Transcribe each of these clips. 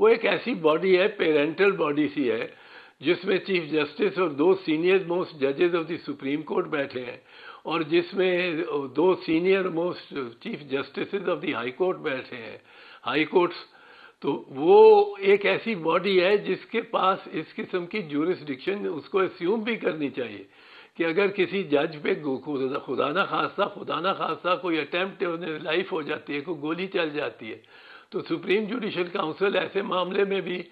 وہ ایک ایسی باڈی ہے, پیرنٹل باڈی سی ہے, جس میں چیف جسٹس اور 2 سینئر موسٹ ججز آف دی سپریم کورٹ بیٹھے ہیں, اور جس میں 2 senior most chief justices of the high court بیٹھے ہیں, ہائی کورٹس. تو وہ ایک ایسی باڈی ہے جس کے پاس اس قسم کی جورسڈکشن, اس کو اسیوم بھی کرنی چاہیے کہ اگر کسی جج پہ خدا نہ خواستہ کوئی اٹیمپٹ لائف ہو جاتی ہے, کوئی گولی چل جاتی ہے, تو سپریم جوڈیشل کاؤنسل ایسے معاملے میں بھی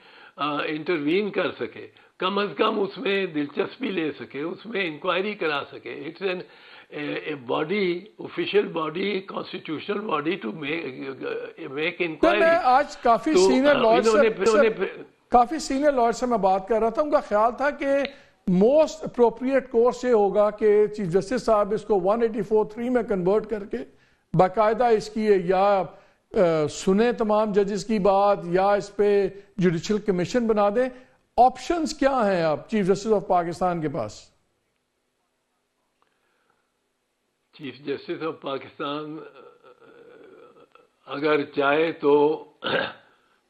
انٹروین کر سکے, کم از کم اس میں دلچسپی لے سکے, اس میں انکوائری کرا سکے. It's an body, official body, constitutional body to make inquiry. میں آج کافی سینئر لائر سے میں بات کر رہا تھا, ان کا خیال تھا کہ موسٹ اپروپریٹ کورس یہ ہوگا کہ چیف جسٹس صاحب اس کو 184(3) میں کنورٹ کر کے باقاعدہ اس کی یا سنیں تمام ججز کی بات, یا اس پہ جوڈیشل کمیشن بنا دیں. آپشنز کیا ہیں آپ چیف جسٹس آف پاکستان کے پاس؟ چیف جسٹس آف پاکستان اگر چاہے تو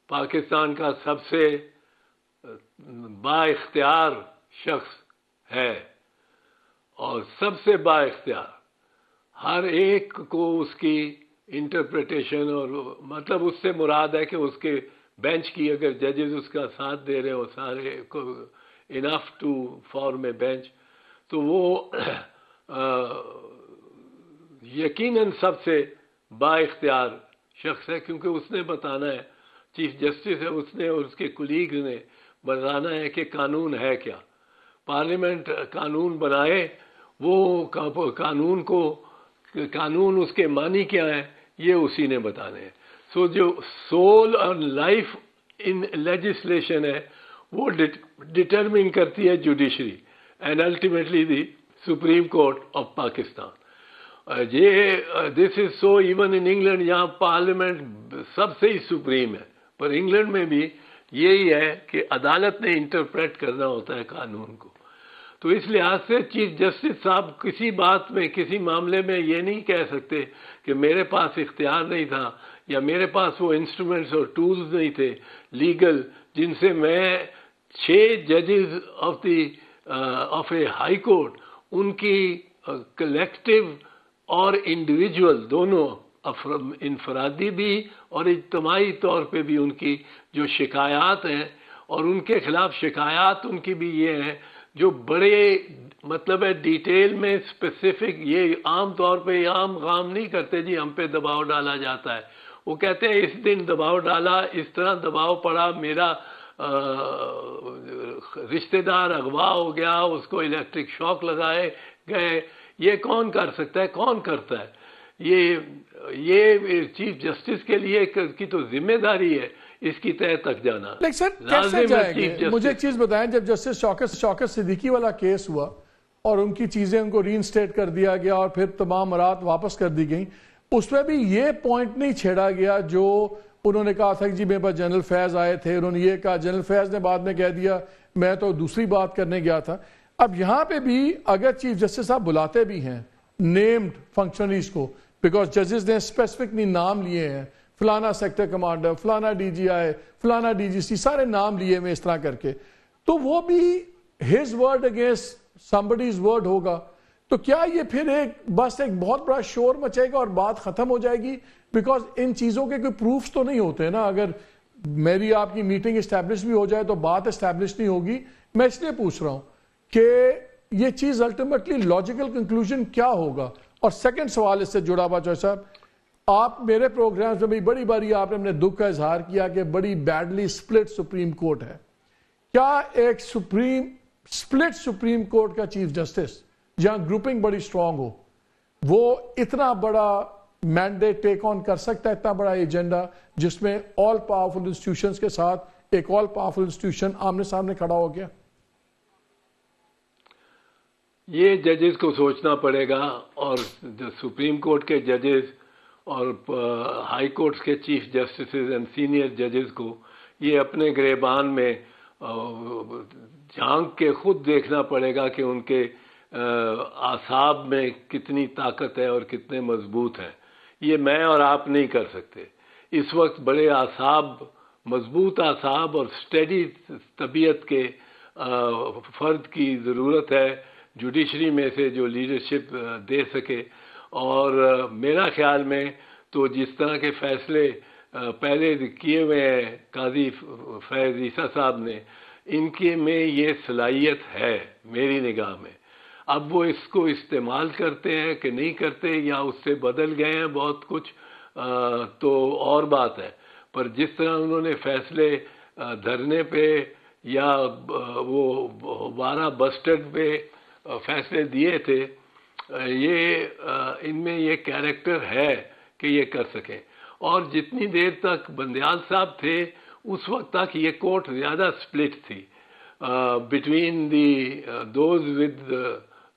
پاکستان کا سب سے با اختیار شخص ہے, اور سب سے با اختیار, ہر ایک کو اس کی انٹرپریٹیشن, اور مطلب اس سے مراد ہے کہ اس کے بینچ کی اگر ججز اس کا ساتھ دے رہے ہو سارے کو enough to form a bench, تو وہ یقیناً سب سے با اختیار شخص ہے, کیونکہ اس نے بتانا ہے, چیف جسٹس ہے, اس نے اور اس کے کولیگز نے بتانا ہے کہ قانون ہے کیا. پارلیمنٹ قانون بنائے, وہ قانون اس کے معنی کیا ہے, یہ اسی نے بتانے ہیں. سو جو سول اور لائف ان لیجسلیشن ہے وہ ڈٹرمن کرتی ہے judiciary and ultimately the supreme court of Pakistan. This is so even in England, یہاں پارلیمنٹ سب سے ہی سپریم ہے, پر انگلینڈ میں بھی یہی ہے کہ عدالت نے انٹرپریٹ کرنا ہوتا ہے قانون کو. تو اس لحاظ سے چیف جسٹس صاحب کسی بات میں, کسی معاملے میں یہ نہیں کہہ سکتے کہ میرے پاس اختیار نہیں تھا, یا میرے پاس وہ انسٹرومنٹس اور ٹولز نہیں تھے لیگل جن سے میں 6 ججز آف اے ہائی کورٹ, ان کی کلیکٹیو اور انڈیویجول دونوں, انفرادی بھی اور اجتماعی طور پہ بھی, ان کی جو شکایات ہیں, اور ان کے خلاف شکایات ان کی بھی یہ ہیں جو بڑے مطلب ہے ڈیٹیل میں اسپیسیفک, یہ عام طور پہ عام غام نہیں کرتے جی ہم پہ دباؤ ڈالا جاتا ہے. وہ کہتے ہیں اس دن دباؤ ڈالا, اس طرح دباؤ پڑا, میرا رشتہ دار اغوا ہو گیا, اس کو الیکٹرک شاک لگائے گئے. یہ کون کر سکتا ہے, کون کرتا ہے؟ یہ چیف جسٹس کے لیے کی تو ذمہ داری ہے اس کی تہہ تک جانا. لیکن سر کیسے جائیں گے؟ مجھے ایک چیز بتائیں, جب جسٹس شوکت صدیقی والا کیس ہوا اور ان کی چیزیں ان کو ری انسٹیٹ کر دیا گیا اور پھر تمام مراد واپس کر دی گئیں, اس میں بھی یہ پوائنٹ نہیں چھیڑا گیا جو انہوں نے کہا تھا کہ جی میرے پاس جنرل فیض آئے تھے, انہوں نے یہ کہا, جنرل فیض نے بعد میں کہہ دیا میں تو دوسری بات کرنے گیا تھا. اب یہاں پہ بھی اگر چیف جسٹس صاحب بلاتے بھی ہیں نیمڈ فنکشنریز کو, بیکاز ججز نے اسپیسیفکلی نام لیے ہیں, فلانا سیکٹر کمانڈر, فلانا ڈی جی آئی, فلانا ڈی جی سی, سارے نام لیے میں اس طرح کر کے, تو وہ بھی his word against somebody's word ہوگا. تو کیا یہ پھر بس ایک بہت بڑا شور مچے گا اور بات ختم ہو جائے گی؟ بیکاز ان چیزوں کے کوئی پروفز تو نہیں ہوتے نا. اگر میری آپ کی میٹنگ اسٹیبلش بھی ہو جائے تو بات اسٹیبلش نہیں ہوگی. میں اس لیے پوچھ رہا ہوں کہ یہ چیز الٹیمیٹلی لاجیکل کنکلوژن کیا ہوگا. اور سیکنڈ سوال اس سے جڑا ہوا چوہے صاحب, آپ میرے پروگرامز میں بھی بڑی باری آپ نے اپنے دکھ کا اظہار کیا کہ بڑی بیڈلی سپلٹ سپریم کورٹ ہے. کیا ایک سپلٹ سپریم کورٹ کا چیف جسٹس جہاں گروپنگ بڑی سٹرونگ ہو, وہ اتنا بڑا مینڈیٹ ٹیک آن کر سکتا ہے, اتنا بڑا ایجنڈا جس میں آل پاورفل انسٹیٹیوشنز کے ساتھ ایک آل پاورفل انسٹیٹیوشن آمنے سامنے کھڑا ہو گیا؟ یہ ججز کو سوچنا پڑے گا, اور سپریم کورٹ کے ججز اور ہائی کورٹس کے چیف جسٹسز اینڈ سینئر ججز کو یہ اپنے گریبان میں جھانک کے خود دیکھنا پڑے گا کہ ان کے اعصاب میں کتنی طاقت ہے اور کتنے مضبوط ہیں. یہ میں اور آپ نہیں کر سکتے. اس وقت بڑے اعصاب مضبوط اعصاب اور اسٹڈی طبیعت کے فرد کی ضرورت ہے جوڈیشری میں سے جو لیڈرشپ دے سکے. اور میرا خیال میں تو جس طرح کے فیصلے پہلے کیے ہوئے ہیں قاضی فیض عیسیٰ صاحب نے, ان کے میں یہ صلاحیت ہے میری نگاہ میں. اب وہ اس کو استعمال کرتے ہیں کہ نہیں کرتے, یا اس سے بدل گئے ہیں بہت کچھ, تو اور بات ہے. پر جس طرح انہوں نے فیصلے دھرنے پہ یا وہ 12 بسٹرڈ پہ فیصلے دیے تھے, یہ ان میں یہ کیریکٹر ہے کہ یہ کر سکیں. اور جتنی دیر تک بندیال صاحب تھے اس وقت تک یہ کورٹ زیادہ سپلٹ تھی بٹوین دی دوز ود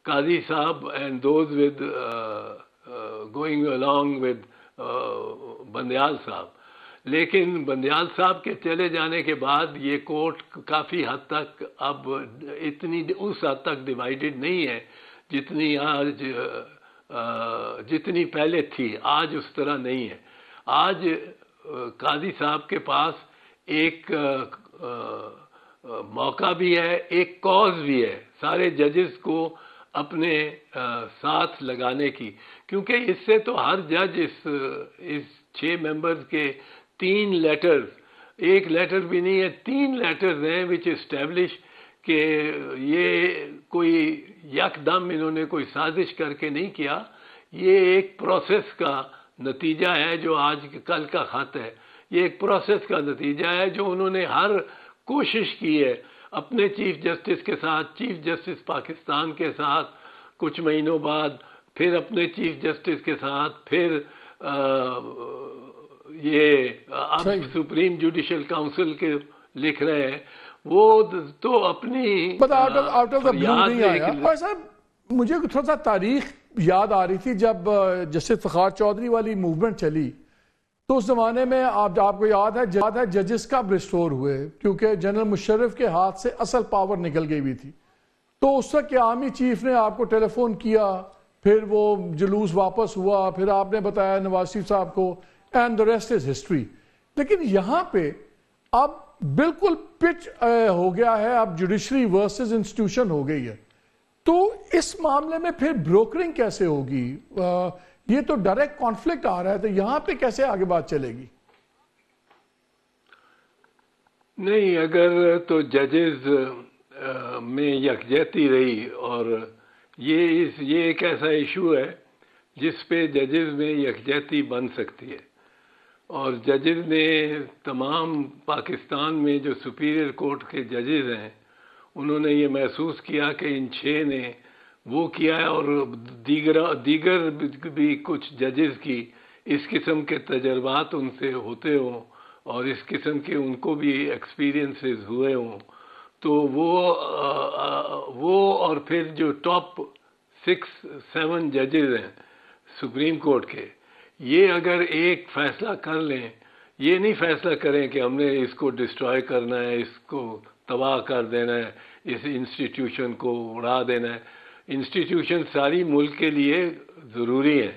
قاضی صاحب and those with going along with Bandial صاحب. لیکن بندیال صاحب کے چلے جانے کے بعد یہ کورٹ کافی حد تک اب اتنی اس حد تک ڈیوائیڈڈ نہیں ہے جتنی پہلے تھی. آج اس طرح نہیں ہے. آج قاضی صاحب کے پاس ایک موقع بھی ہے, ایک کاز بھی ہے سارے ججز کو اپنے ساتھ لگانے کی, کیونکہ اس سے تو ہر جج اس 6 ممبرز کے 3 لیٹرز, ایک لیٹر بھی نہیں ہے, 3 لیٹرز ہیں وچ اسٹیبلش کہ یہ کوئی یکدم انہوں نے کوئی سازش کر کے نہیں کیا. یہ ایک پروسیس کا نتیجہ ہے. جو آج کل کا خط ہے یہ ایک پروسیس کا نتیجہ ہے جو انہوں نے ہر کوشش کی ہے اپنے چیف جسٹس کے ساتھ, چیف جسٹس پاکستان کے ساتھ, کچھ مہینوں بعد پھر اپنے چیف جسٹس کے ساتھ, پھر یہ اب سپریم جوڈیشل کاؤنسل کے لکھ رہے ہیں. وہ تو اپنی آؤٹ آف دا بلو نہیں آیا. اور صاحب مجھے تھوڑا سا تاریخ یاد آ رہی تھی جب جسٹس فخار چودھری والی موومنٹ چلی تو اس زمانے میں آپ کو یاد ہے ججز کب ریسٹور ہوئے, کیونکہ جنرل مشرف کے ہاتھ سے اصل پاور نکل گئی ہوئی تھی. تو اس وقت آرمی چیف نے آپ کو ٹیلی فون کیا, پھر وہ جلوس واپس ہوا, پھر آپ نے بتایا نواز شریف صاحب کو, and the rest is history. لیکن یہاں پہ اب بالکل پچ ہو گیا ہے, اب جوڈیشری ورسز انسٹیٹیوشن ہو گئی ہے. تو اس معاملے میں پھر بروکرنگ کیسے ہوگی؟ یہ تو ڈائریکٹ کانفلکٹ آ رہا ہے, تو یہاں پہ کیسے آگے بات چلے گی؟ نہیں, اگر تو ججز میں یکجہتی رہی, اور یہ ایک ایسا ایشو ہے جس پہ ججز میں یکجہتی بن سکتی ہے. اور ججز نے تمام پاکستان میں جو سپیریئر کورٹ کے ججز ہیں انہوں نے یہ محسوس کیا کہ ان 6 نے وہ کیا ہے, اور دیگر بھی کچھ ججز کی اس قسم کے تجربات ان سے ہوتے ہوں اور اس قسم کے ان کو بھی ایکسپیرینسز ہوئے ہوں, تو وہ اور پھر جو ٹاپ 6-7 ججز ہیں سپریم کورٹ کے, یہ اگر ایک فیصلہ کر لیں, یہ نہیں فیصلہ کریں کہ ہم نے اس کو ڈسٹرائے کرنا ہے, اس کو تباہ کر دینا ہے, اس انسٹیٹیوشن کو اڑا دینا ہے. انسٹیٹیوشن ساری ملک کے لیے ضروری ہیں,